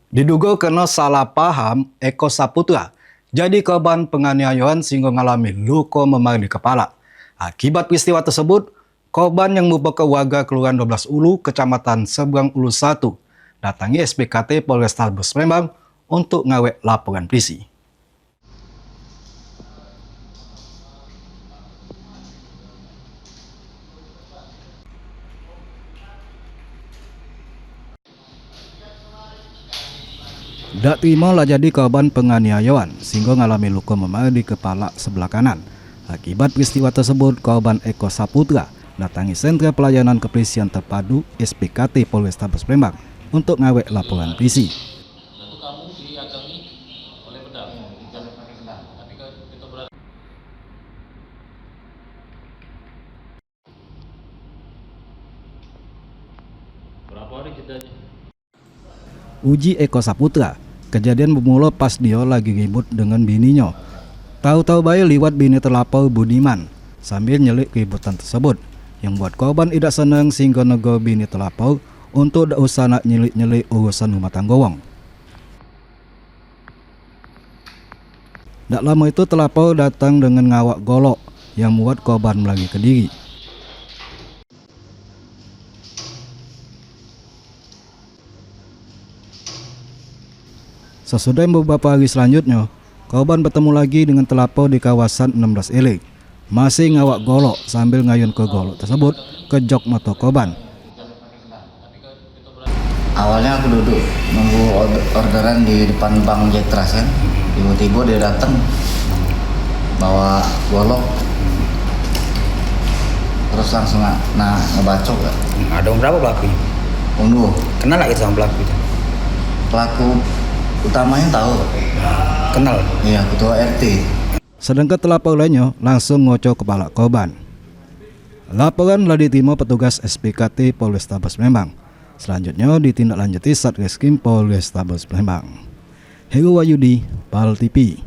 Diduga kena salah paham, Eko Saputra jadi korban penganiayaan sehingga mengalami luka memar di kepala. Akibat peristiwa tersebut, korban yang merupakan warga Kelurahan 12 Ulu, Kecamatan Seberang Ulu 1, datangi SPKT Polrestabes Palembang untuk ngawek laporan polisi. Tak terima lah jadi korban penganiayaan sehingga mengalami luka memar di kepala sebelah kanan. Akibat peristiwa tersebut, korban Eko Saputra datangi sentra pelayanan kepolisian terpadu SPKT Polrestabes Palembang untuk ngawek laporan polisi. Berapa hari jedanya? Uji Eko Saputra, kejadian bermula pas dia lagi ribut dengan bininya. Tahu-tahu bayi liwat bini terlapor Budiman sambil nyelik keributan tersebut, yang buat korban tidak senang sehingga nego bini terlapor untuk tak usah nak nyelik-nyelik urusan rumah tangga wong. Tak lama itu terlapor datang dengan ngawak golok yang membuat korban melari ke diri. Sesudah beberapa hari selanjutnya, korban bertemu lagi dengan terlapor di kawasan 16 Elik. Masih ngawak golok sambil ngayun ke golok tersebut ke jok motor korban. Awalnya aku duduk nunggu orderan di depan Bank Jetras kan. Tiba-tiba dia datang bawa golok, terus langsung ngebacok kan. Ada berapa pelakunya? Unduh, Kenal nggak itu sama pelaku itu? pelaku utamanya tahu. Kenal? Iya, ketua RT. Sedangkan terlapor lainnya langsung ngocok kepala korban. Laporan telah diterima petugas SPKT Polrestabes Palembang. Selanjutnya ditindaklanjuti Satreskrim Polrestabes Palembang. Heru Wahyudi, PAL TV.